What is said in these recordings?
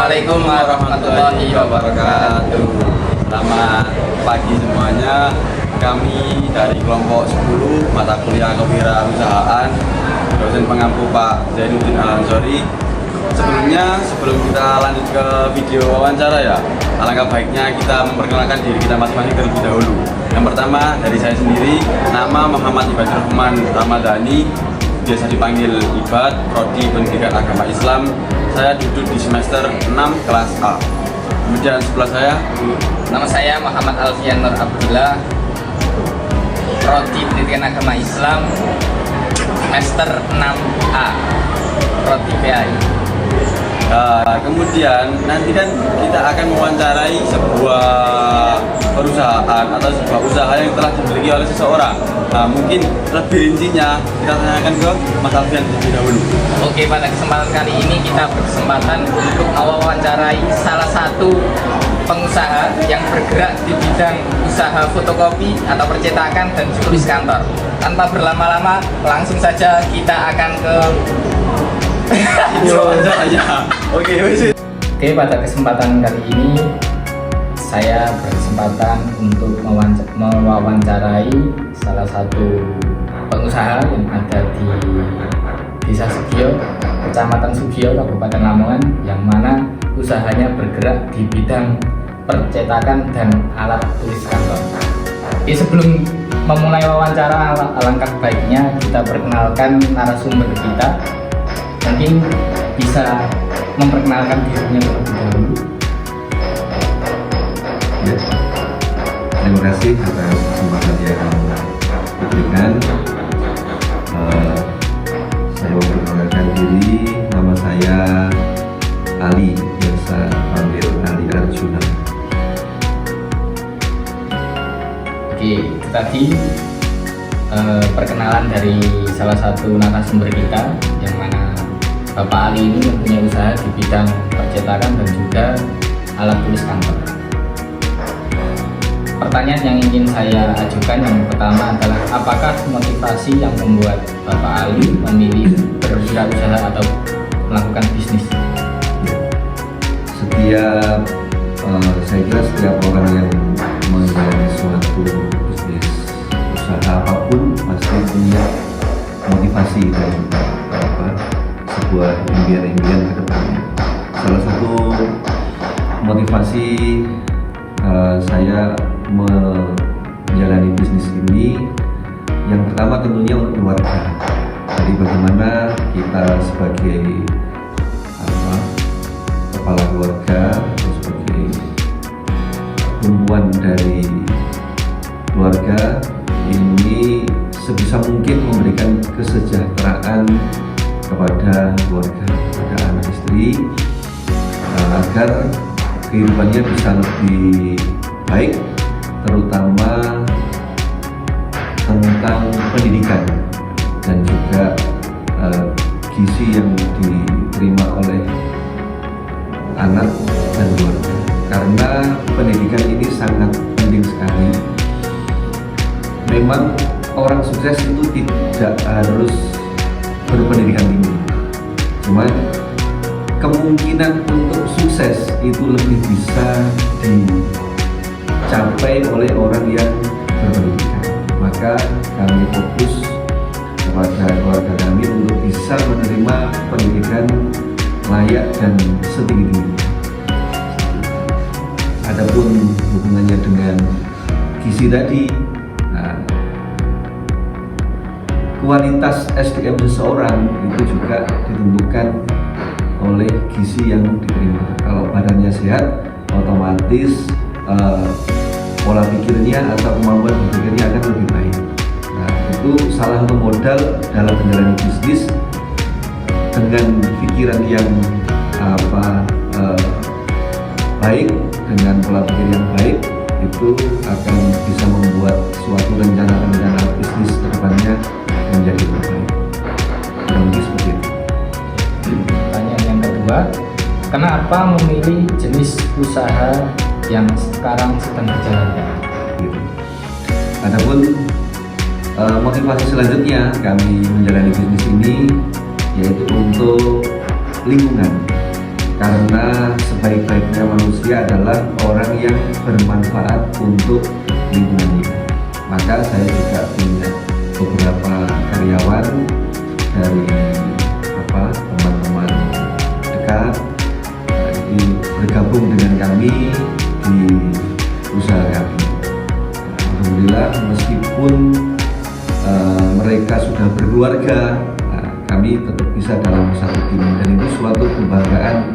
Assalamualaikum warahmatullahi wabarakatuh. Selamat pagi semuanya. Kami dari kelompok 10 mata kuliah kewirausahaan, dosen pengampu Pak Zainuddin Al-Ansori. Sebelum kita lanjut ke video wawancara ya, alangkah baiknya kita memperkenalkan diri kita masing-masing terlebih dahulu. Yang pertama dari saya sendiri, nama Muhammad Ibadur Rahman Ramadhani, biasa dipanggil Ibad, Prodi Pendidikan Agama Islam. Saya duduk di semester 6 kelas A. Kemudian sebelah saya, nama saya Muhammad Alfian Nur Abdullah, Prodi Pendidikan Agama Islam, semester 6A, Prodi PAI. Kemudian nanti kan kita akan mewawancarai sebuah perusahaan atau sebuah usaha yang telah dimiliki oleh seseorang. Mungkin lebih rincinya kita tanyakan ke Mas Alfian terlebih dahulu. Oke, pada kesempatan kali ini kita berkesempatan untuk mewawancarai salah satu pengusaha yang bergerak di bidang usaha fotokopi atau percetakan dan tulis kantor. Tanpa berlama-lama, langsung saja kita akan ke Oke, pada kesempatan kali ini saya berkesempatan untuk mewawancarai salah satu pengusaha yang ada di Desa Sugio, Kecamatan Sugio, Kabupaten Lamongan, yang mana usahanya bergerak di bidang percetakan dan alat tulis kantor. Jadi sebelum memulai wawancara, alangkah baiknya kita perkenalkan narasumber kita. Mungkin bisa memperkenalkan dirinya terlebih dahulu. Ya, terima kasih atas kesempatan yang diberikan. Saya memperkenalkan diri, nama saya Ali, biasa panggil Ali Arjuna. Oke, itu tadi perkenalan dari salah satu narasumber kita, yang mana Bapak Ali ini mempunyai usaha di bidang percetakan dan juga alat tulis kantor. Pertanyaan yang ingin saya ajukan yang pertama adalah, apakah motivasi yang membuat Bapak Ali memilih berwirausaha atau melakukan bisnis? Saya kira setiap orang yang menjalani suatu bisnis usaha apapun pasti punya motivasi dan sebuah impian-impian ke depannya. Salah satu motivasi saya menjalani bisnis ini, yang pertama tentunya untuk keluarga. Jadi bagaimana kita sebagai kepala keluarga atau sebagai tumpuan dari keluarga ini sebisa mungkin memberikan kesejahteraan kepada keluarga, kepada anak istri, agar kehidupannya bisa lebih baik, terutama tentang pendidikan dan juga gizi yang diterima oleh anak dan keluarga. Karena pendidikan ini sangat penting sekali. Memang orang sukses itu tidak harus berpendidikan tinggi, cuman kemungkinan untuk sukses itu lebih bisa dicapai oleh orang yang berpendidikan. Maka kami fokus kepada keluarga kami untuk bisa menerima pendidikan layak dan setinggi-tingginya. Adapun hubungannya dengan gizi tadi, kualitas SDM seseorang itu juga ditentukan oleh gizi yang diterima. Kalau badannya sehat, otomatis pola pikirnya atau kemampuan berpikirnya akan lebih baik. Nah, itu salah satu modal dalam menjalani bisnis. Dengan pikiran yang baik, dengan pola pikir yang baik, itu akan bisa membuat suatu rencana bisnis ke depannya menjadi terbaik. Kurang lebih seperti itu. Pertanyaan yang kedua, kenapa memilih jenis usaha yang sekarang sedang berjalan? Adapun motivasi selanjutnya kami menjalani bisnis ini yaitu untuk lingkungan. karena sebaik-baiknya manusia adalah orang yang bermanfaat untuk lingkungannya. Maka saya juga punya beberapa karyawan dari teman-teman dekat, jadi bergabung dengan kami di usaha kami. Alhamdulillah, meskipun mereka sudah berkeluarga, kami tetap bisa dalam satu tim, dan itu suatu kebanggaan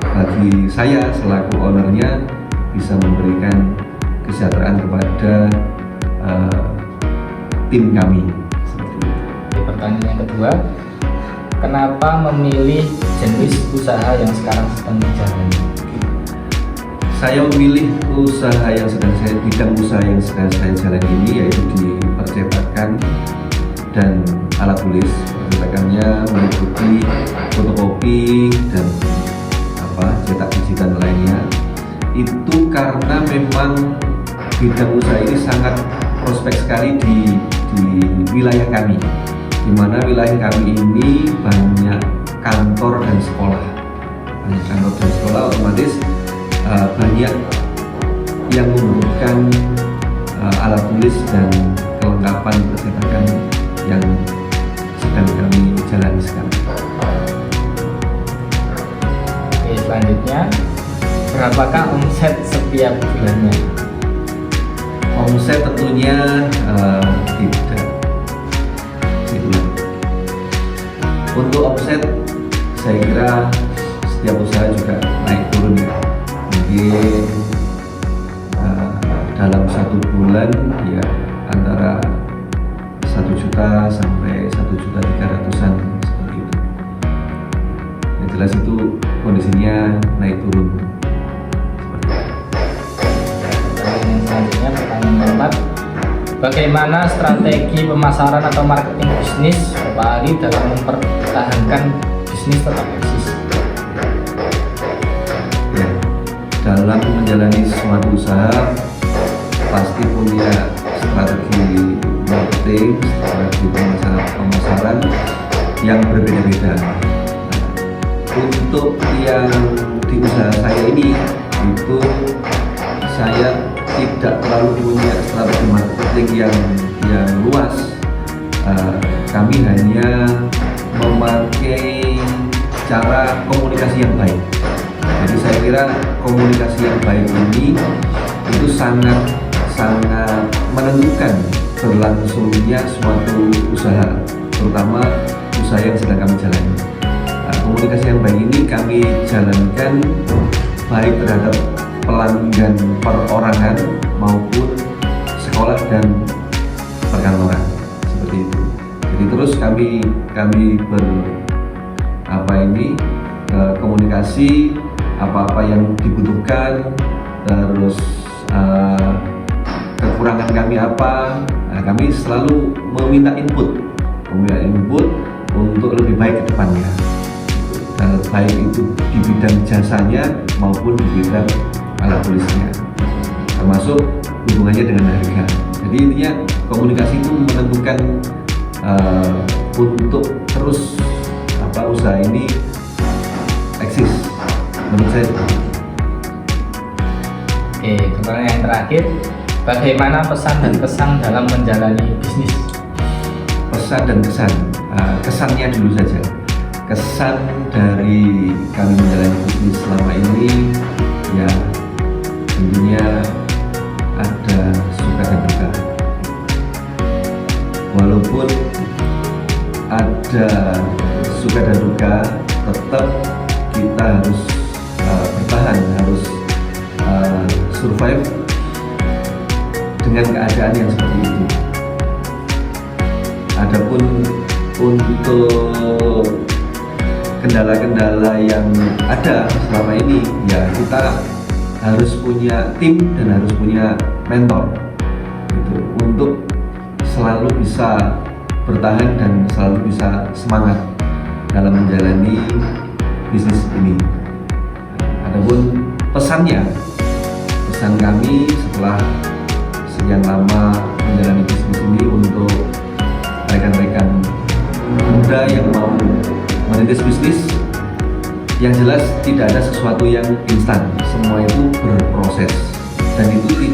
bagi saya selaku ownernya, bisa memberikan kesejahteraan kepada tim kami. Seperti itu. Pertanyaan yang kedua, kenapa memilih jenis usaha yang sekarang sedang dijalani? Saya memilih bidang usaha yang sedang saya jalani ini, yaitu di percetakan dan alat tulis. Percetakannya meliputi fotokopi dan cetak digital lainnya. Itu karena memang bidang usaha ini sangat prospek sekali di wilayah kami, di mana wilayah kami ini banyak kantor dan sekolah. Banyak kantor dan sekolah, otomatis banyak yang membutuhkan alat tulis dan kelengkapan percetakan yang sedang kami jalani sekarang. Oke, selanjutnya, berapakah omset setiap bulannya? Omset tentunya tidak sebulan. Untuk omset, saya kira setiap usaha juga naik turun ya. Mungkin dalam satu bulan ya antara 1 juta sampai 1.300.000-an seperti itu. Yang jelas itu kondisinya naik turun. Selanjutnya, pertanyaan keempat, bagaimana strategi pemasaran atau marketing bisnis Bapak Ali dalam mempertahankan bisnis tetap eksis? Ya, dalam menjalani suatu usaha pasti punya strategi marketing, strategi pemasaran yang berbeda-beda. Untuk yang di usaha saya ini, itu saya tidak terlalu punya strategi marketing yang luas. Kami hanya memakai cara komunikasi yang baik. Jadi saya kira komunikasi yang baik ini itu sangat menentukan berlangsungnya suatu usaha, terutama usaha yang sedang kami jalani. Komunikasi yang baik ini kami jalankan baik terhadap pelanggan perorangan maupun sekolah dan perkantoran, seperti itu. Jadi terus kami komunikasi apa yang dibutuhkan, terus kekurangan kami apa. Kami selalu meminta input untuk lebih baik ke depannya, baik itu di bidang jasanya maupun di bidang alat tulisnya, termasuk hubungannya dengan harga. Jadi intinya komunikasi itu menentukan untuk terus usaha ini eksis, menurut saya. Oke, pertanyaan yang terakhir, bagaimana pesan dan kesan dalam menjalani bisnis? Pesan dan kesan, kesannya dulu saja. Kesan dari kami menjalani bisnis selama ini, ya tentunya ada suka dan duka. Walaupun ada suka dan duka, tetap kita harus bertahan, harus survive dengan keadaan yang seperti itu. Adapun untuk kendala-kendala yang ada selama ini, ya kita harus punya tim dan harus punya mentor gitu, untuk selalu bisa bertahan dan selalu bisa semangat dalam menjalani bisnis ini. Adapun pesan kami setelah sekian lama menjalani bisnis ini untuk rekan-rekan muda yang mau merintis bisnis, yang jelas tidak ada sesuatu yang instan, semua itu berproses dan itu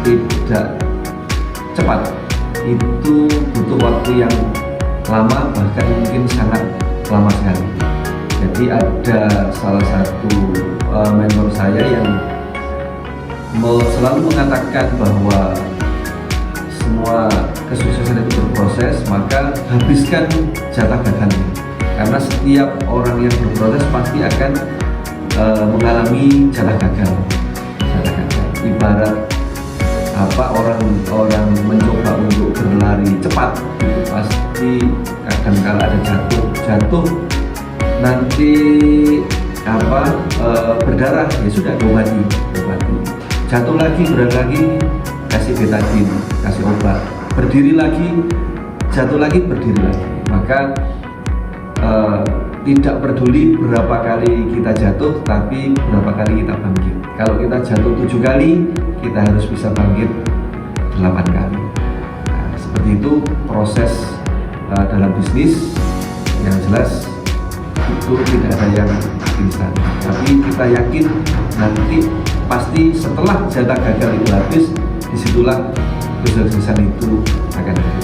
tidak cepat, itu butuh waktu yang lama, bahkan mungkin sangat lama sekali. Jadi ada salah satu mentor saya yang selalu mengatakan bahwa semua kesuksesan itu berproses, maka habiskan jatah gagalnya. Karena setiap orang yang berproses pasti akan mengalami jatah gagal. Ibarat orang mencoba untuk berlari cepat, itu pasti akan kala ada jatuh nanti berdarah, ya sudah obati. Jatuh lagi, berdarah lagi, kasih betadin, kasih obat, berdiri lagi, jatuh lagi, berdiri lagi. Maka tidak peduli berapa kali kita jatuh, tapi berapa kali kita bangkit. Kalau kita jatuh 7 kali, kita harus bisa bangkit 8 kali. Nah, seperti itu proses dalam bisnis. Yang jelas itu tidak ada yang instan, tapi kita yakin nanti pasti setelah jatah gagal itu habis, disitulah kesuksesan itu akan ada.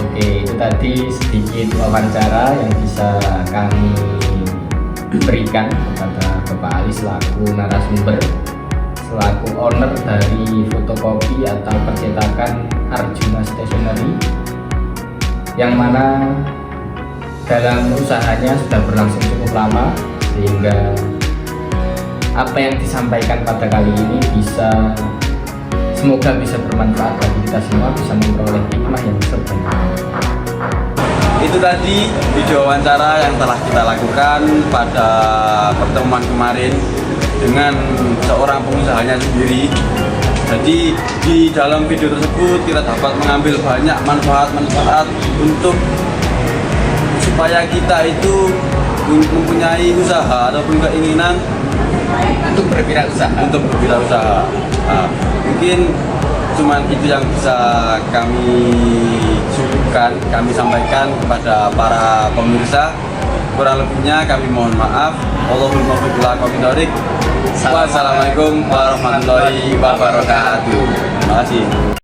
Oke, itu tadi sedikit wawancara yang bisa kami berikan kepada Bapak Ali selaku narasumber, selaku owner dari fotokopi atau percetakan Arjuna Stationery, yang mana dalam usahanya sudah berlangsung cukup lama, sehingga apa yang disampaikan pada kali ini semoga bisa bermanfaat bagi kita semua, bisa memperoleh hikmah yang sebenarnya. Itu tadi video wawancara yang telah kita lakukan pada pertemuan kemarin dengan seorang pengusahanya sendiri. Jadi di dalam video tersebut kita dapat mengambil banyak manfaat untuk supaya kita itu mempunyai usaha ataupun keinginan Untuk berwirausaha. Nah, mungkin cuman itu yang bisa kami suguhkan, kami sampaikan kepada para pemirsa. Kurang lebihnya kami mohon maaf. Wallahul muwaffiq ila aqwamit thoriq. Wassalamualaikum warahmatullahi wabarakatuh. Terima kasih.